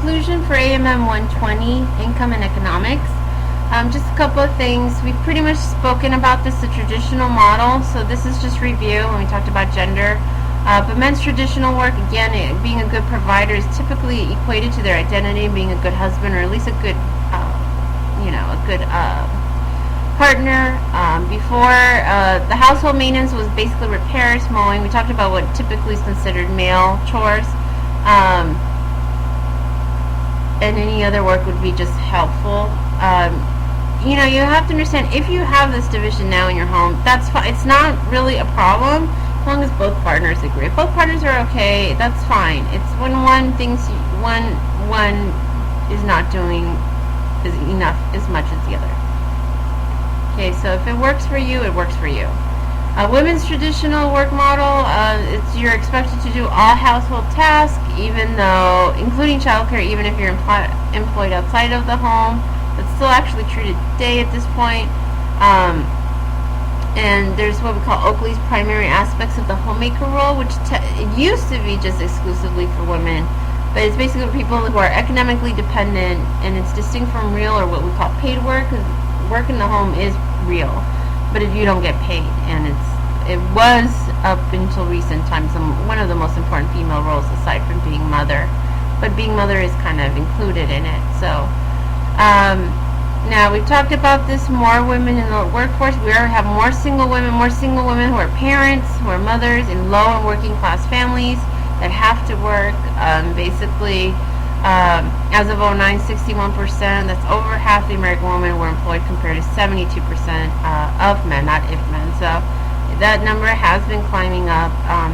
conclusion for AMM 120, Income and Economics. Just a couple of things. We've pretty much spoken about this, the traditional model, so this is just review when we talked about gender. But men's traditional work, again, being a good provider is typically equated to their identity, being a good husband, or at least a good, partner. Before, the household maintenance was basically repairs, mowing. We talked about what typically is considered male chores. And any other work would be just helpful. You have to understand, if you have this division now in your home, that's fine. It's not really a problem as long as both partners agree. If both partners are okay, that's fine. It's when one thinks one is not doing is enough as much as the other. Okay, so if it works for you, it works for you. Women's traditional work model, you're expected to do all household tasks, including childcare, even if you're employed outside of the home. It's still actually true today at this point. And there's what we call Oakley's primary aspects of the homemaker role, which it used to be just exclusively for women, but it's basically for people who are economically dependent, and it's distinct from real, or what we call paid work, because work in the home is real, but if you don't get paid, and it was up until recent times one of the most important female roles aside from being mother, but being mother is kind of included in it. So now we've talked about this, more women in the workforce. We have more single women who are parents, who are mothers in low and working class families that have to work. As of 2009, 61%, that's over half the American women were employed compared to 72% of men, not if men. So that number has been climbing up,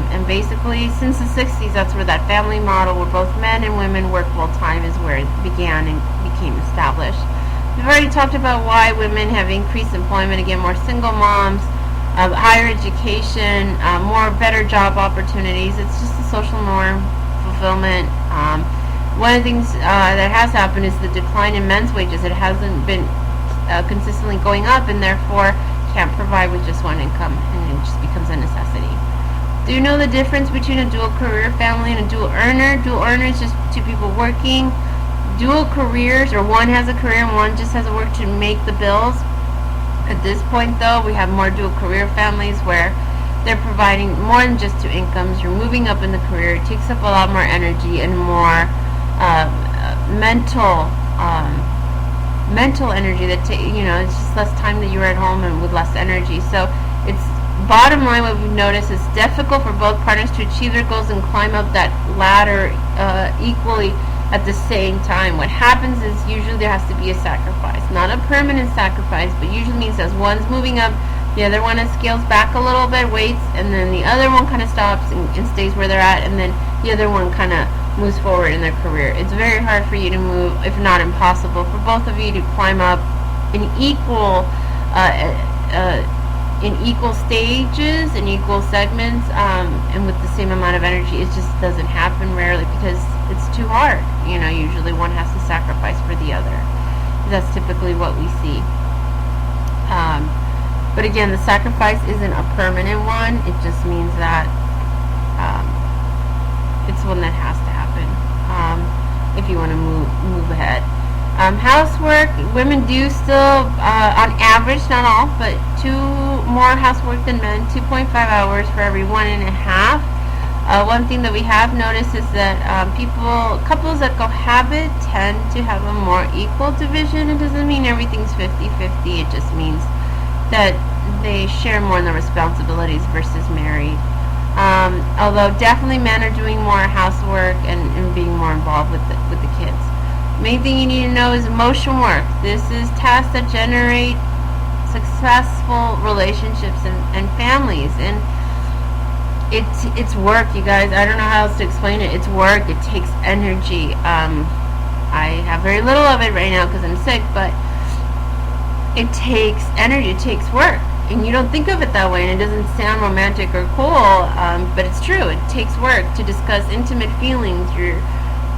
and basically since the 60s, that's where that family model where both men and women work full time is where it began and became established. We've already talked about why women have increased employment, again, more single moms, higher education, better job opportunities. It's just a social norm, fulfillment. One of the things that has happened is the decline in men's wages. It hasn't been consistently going up, and therefore can't provide with just one income, and it just becomes a necessity. Do you know the difference between a dual career family and a dual earner? Dual earner is just two people working. Dual careers, or one has a career and one just has to work to make the bills. At this point, though, we have more dual career families where they're providing more than just two incomes. You're moving up in the career. It takes up a lot more energy and more mental energy. It's just less time that you're at home and with less energy. So it's bottom line, what we've noticed is difficult for both partners to achieve their goals and climb up that ladder equally at the same time. What happens is usually there has to be a sacrifice, not a permanent sacrifice, but usually means as one's moving up, the other one scales back a little bit, waits, and then the other one kind of stops and stays where they're at, and then the other one kind of moves forward in their career. It's very hard for you to move, if not impossible, for both of you to climb up in equal stages, in equal segments, and with the same amount of energy. It just doesn't happen rarely because it's too hard. Usually one has to sacrifice for the other. That's typically what we see. But again, the sacrifice isn't a permanent one. It just means that it's one that has to happen if you want to move ahead. Housework, women do still, on average, not all, but 2 more housework than men, 2.5 hours for every 1.5. One thing that we have noticed is that couples that cohabit tend to have a more equal division. It doesn't mean everything's 50-50. It just means that they share more in the responsibilities versus married. Although definitely men are doing more housework and being more involved with the kids. Main thing you need to know is emotion work. This is tasks that generate successful relationships and families, and it's work, you guys. I don't know how else to explain it. It's work. It takes energy. I have very little of it right now because I'm sick, but it takes energy. It takes work, and you don't think of it that way, and it doesn't sound romantic or cool, but it's true. It takes work to discuss intimate feelings,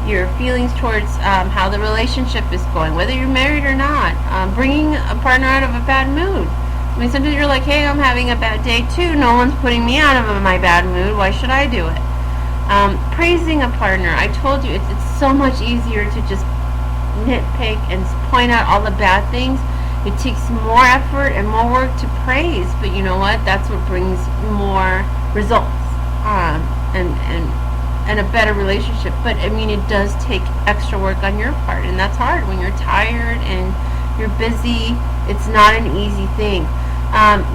your feelings towards how the relationship is going, whether you're married or not, bringing a partner out of a bad mood. I mean, sometimes you're like, hey, I'm having a bad day too. No one's putting me out of my bad mood. Why should I do it? Praising a partner. I told you, it's so much easier to just nitpick and point out all the bad things. It takes more effort and more work to praise, but you know what? That's what brings more results, and a better relationship. But I mean, it does take extra work on your part, and that's hard when you're tired and you're busy. It's not an easy thing.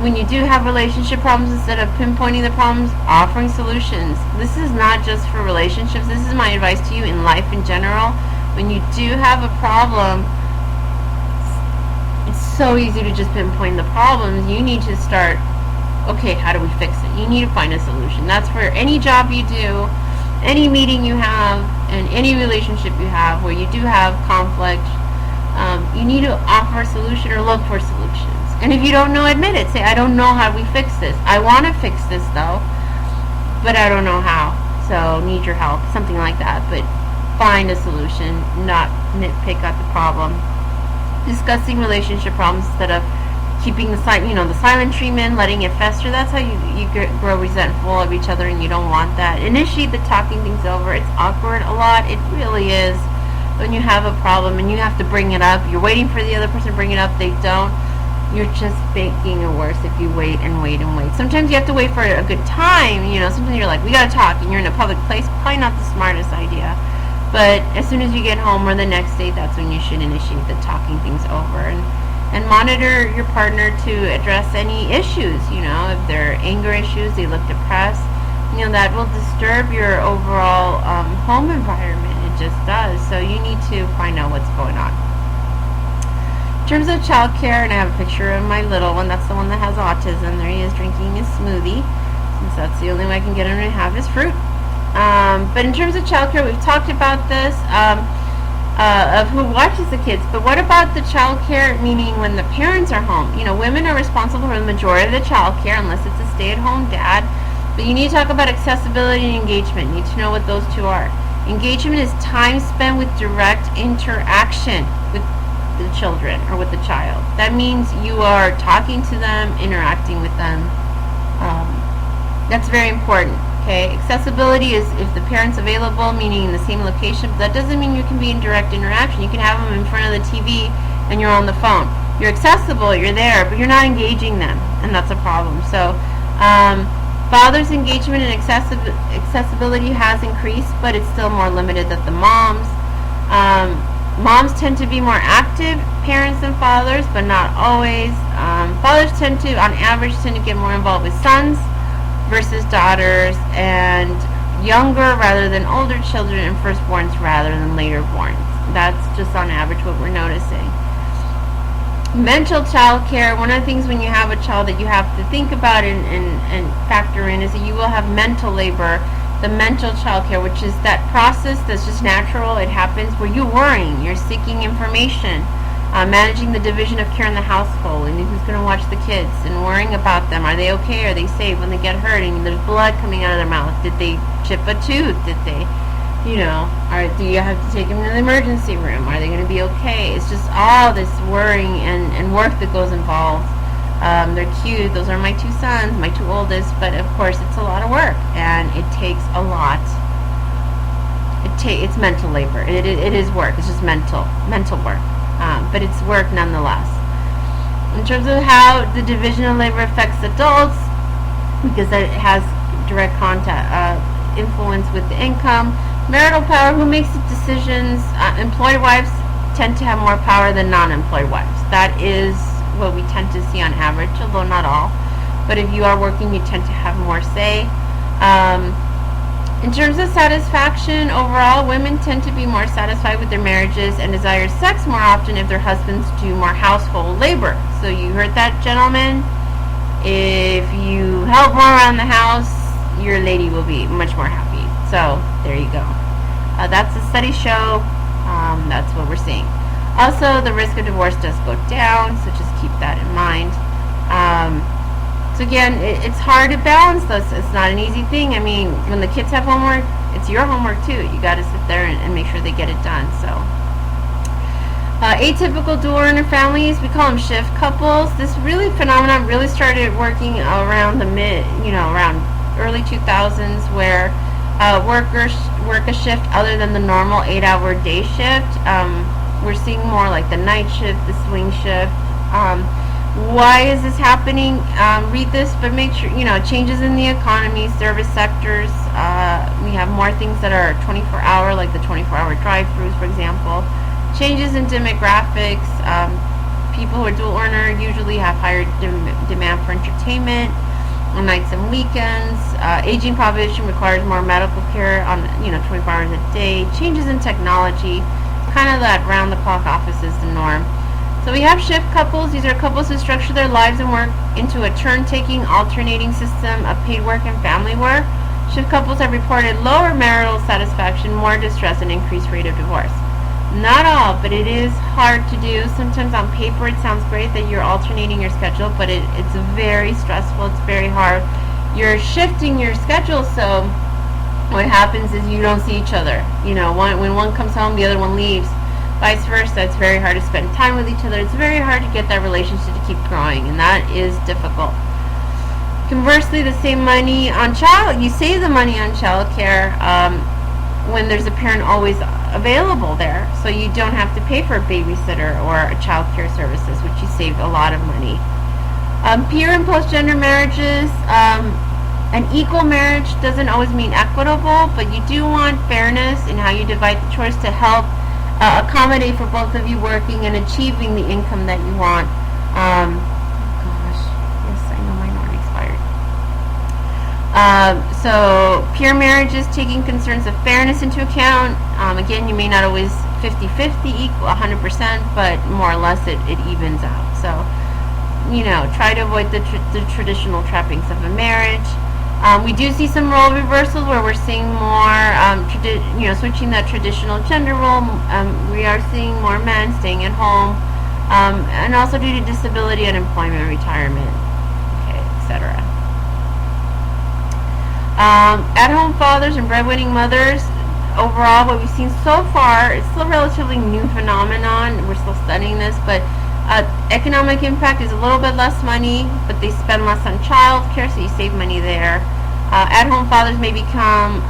When you do have relationship problems, instead of pinpointing the problems, offering solutions. This is not just for relationships. This is my advice to you in life in general. When you do have a problem, it's so easy to just pinpoint the problems. You need to start, okay, how do we fix it? You need to find a solution. That's for any job you do, any meeting you have, and any relationship you have where you do have conflict. You need to offer a solution or look for solutions. And if you don't know, admit it. Say, I don't know how we fix this. I want to fix this though, but I don't know how. So need your help, something like that. But find a solution, not nitpick at the problem. Discussing relationship problems instead of keeping the silent treatment, letting it fester. That's how you grow resentful of each other, and you don't want that. Initiate the talking things over. It's awkward a lot. It really is. When you have a problem and you have to bring it up, you're waiting for the other person to bring it up. They don't. You're just making it worse if you wait and wait and wait. Sometimes you have to wait for a good time. Sometimes you're like, we gotta talk, and you're in a public place. Probably not the smartest idea. But as soon as you get home or the next day, that's when you should initiate the talking things over. And monitor your partner to address any issues. If there are anger issues, they look depressed, that will disturb your overall home environment. It just does. So you need to find out what's going on. In terms of childcare, and I have a picture of my little one. That's the one that has autism. There he is drinking his smoothie, since that's the only way I can get him to have his fruit. But in terms of childcare, we've talked about this, of who watches the kids. But what about the childcare, meaning when the parents are home? Women are responsible for the majority of the childcare, unless it's a stay-at-home dad. But you need to talk about accessibility and engagement. You need to know what those two are. Engagement is time spent with direct interaction with the children or with the child. That means you are talking to them, interacting with them. That's very important. Okay, accessibility is if the parent's available, meaning in the same location. But that doesn't mean you can be in direct interaction. You can have them in front of the TV and you're on the phone. You're accessible, you're there, but you're not engaging them, and that's a problem. So father's engagement and accessibility has increased, but it's still more limited than the moms. Moms tend to be more active parents than fathers, but not always. Fathers tend to, on average, get more involved with sons versus daughters, and younger rather than older children, and firstborns rather than laterborns. That's just on average what we're noticing. Mental child care, one of the things when you have a child that you have to think about and factor in is that you will have mental labor. The mental child care, which is that process that's just natural, it happens where you're worrying, you're seeking information, managing the division of care in the household, and who's going to watch the kids, and worrying about them. Are they okay? Are they safe when they get hurt? And there's blood coming out of their mouth. Did they chip a tooth? Did they, do you have to take them to the emergency room? Are they going to be okay? It's just all this worrying and work that goes involved. They're cute. Those are my two sons, my two oldest, but of course it's a lot of work, and it takes a lot. It's mental labor. It is work. It's just mental work, but it's work nonetheless. In terms of how the division of labor affects adults, because it has direct influence with the income, marital power, who makes the decisions. Employed wives tend to have more power than non-employed wives. That is what we tend to see on average, although not all. But if you are working, you tend to have more say. In terms of satisfaction, overall, women tend to be more satisfied with their marriages and desire sex more often if their husbands do more household labor. So you heard that, gentlemen? If you help more around the house, your lady will be much more happy. So there you go. That's the studies show. That's what we're seeing. Also, the risk of divorce does go down, so just keep that in mind. So again, it's hard to balance this. It's not an easy thing. I mean, when the kids have homework, it's your homework too. You got to sit there and make sure they get it done. So, atypical dual earner families, we call them shift couples. This phenomenon really started working around around early 2000s, where Workers work a shift other than the normal 8-hour day shift. We're seeing more like the night shift, the swing shift. Why is this happening? Read this, but make sure, changes in the economy, service sectors. We have more things that are 24-hour, like the 24-hour drive-thrus, for example. Changes in demographics. People who are dual earner usually have higher demand for entertainment on nights and weekends. Aging population requires more medical care on 24 hours a day. Changes in technology, kind of that round-the-clock office is the norm. So we have shift couples. These are couples who structure their lives and work into a turn-taking, alternating system of paid work and family work. Shift couples have reported lower marital satisfaction, more distress, and increased rate of divorce. Not all, but it is hard to do. Sometimes on paper it sounds great that you're alternating your schedule, but it's very stressful. It's very hard. You're shifting your schedule, so what happens is you don't see each other. When one comes home, the other one leaves. Vice versa, it's very hard to spend time with each other. It's very hard to get that relationship to keep growing, and that is difficult. Conversely, you save the money on childcare when there's a parent always available there, so you don't have to pay for a babysitter or a childcare services, which you save a lot of money. Peer and post-gender marriages. An equal marriage doesn't always mean equitable, but you do want fairness in how you divide the chores to help accommodate for both of you working and achieving the income that you want. Yes, I know mine already expired. So peer marriages, taking concerns of fairness into account. Again, you may not always 50-50 equal 100%, but more or less it evens out. So, try to avoid the traditional trappings of a marriage. We do see some role reversals where we're seeing more, switching that traditional gender role. We are seeing more men staying at home, and also due to disability, unemployment, retirement, etc. At-home fathers and breadwinning mothers. Overall, what we've seen so far, it's still a relatively new phenomenon. We're still studying this, but economic impact is a little bit less money, but they spend less on child care, so you save money there. At-home fathers may become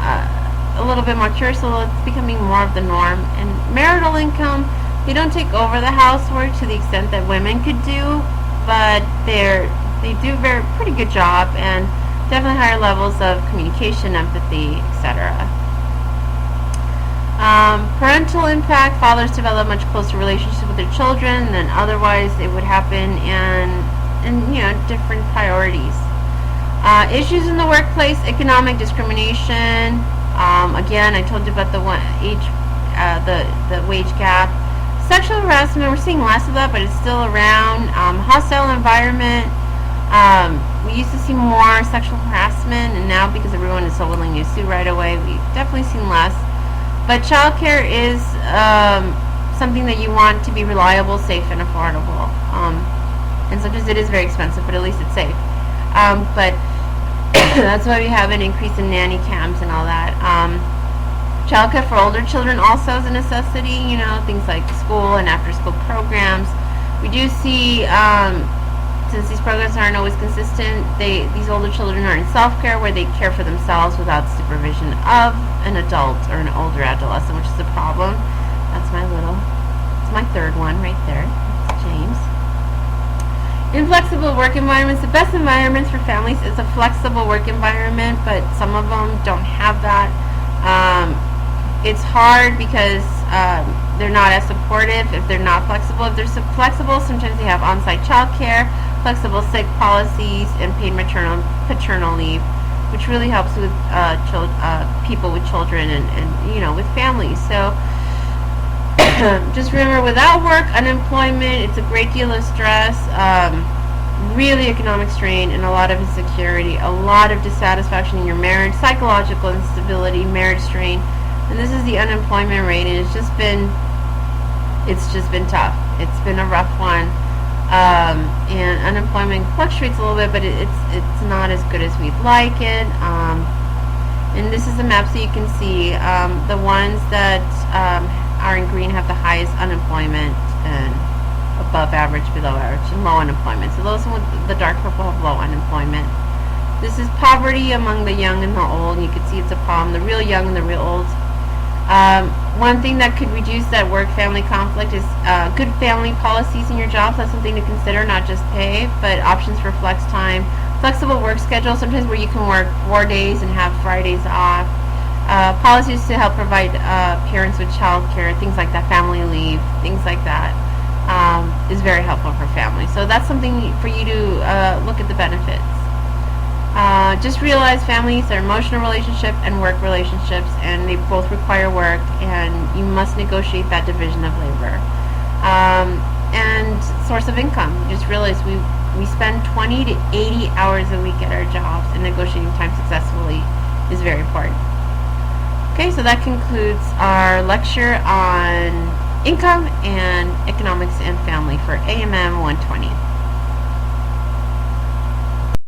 a little bit more curious, so it's becoming more of the norm. And marital income, they don't take over the housework to the extent that women could do, but they do a pretty good job, and definitely higher levels of communication, empathy, etc. Parental impact. Fathers develop much closer relationships with their children than otherwise it would happen, and different priorities. Issues in the workplace. Economic discrimination. Again, I told you about the wage gap. Sexual harassment. We're seeing less of that, but it's still around. Hostile environment. We used to see more sexual harassment, and now because everyone is so willing to sue right away, we've definitely seen less. But childcare is something that you want to be reliable, safe, and affordable. And sometimes it is very expensive, but at least it's safe. But that's why we have an increase in nanny cams and all that. Childcare for older children also is a necessity. Things like school and after-school programs. We do see, since these programs aren't always consistent, these older children are in self-care where they care for themselves without the supervision of an adult or an older adolescent, which is a problem. It's my third one right there. It's James. Inflexible work environments. The best environments for families is a flexible work environment, but some of them don't have that. It's hard because they're not as supportive if they're not flexible. If they're flexible, sometimes they have on-site childcare, flexible sick policies, and paid maternal and paternal leave, which really helps with people with children and with families. So just remember, without work, unemployment, it's a great deal of stress, really economic strain, and a lot of insecurity, a lot of dissatisfaction in your marriage, psychological instability, marriage strain, and this is the unemployment rate, and it's just been tough. It's been a rough one. And unemployment fluctuates a little bit, but it's not as good as we'd like it. And this is a map so you can see the ones that are in green have the highest unemployment, and above average, below average, and low unemployment. So those with the dark purple have low unemployment. This is poverty among the young and the old. You can see it's a problem, the real young and the real old. One thing that could reduce that work-family conflict is good family policies in your jobs. That's something to consider, not just pay, but options for flex time, flexible work schedule, sometimes where you can work 4 days and have Fridays off. Policies to help provide parents with childcare, things like that, family leave, things like that, is very helpful for families. So that's something for you to look at the benefits. Just realize families are emotional relationship and work relationships, and they both require work, and you must negotiate that division of labor. And source of income. Just realize we spend 20 to 80 hours a week at our jobs, and negotiating time successfully is very important. Okay, so that concludes our lecture on income and economics and family for AMM 120.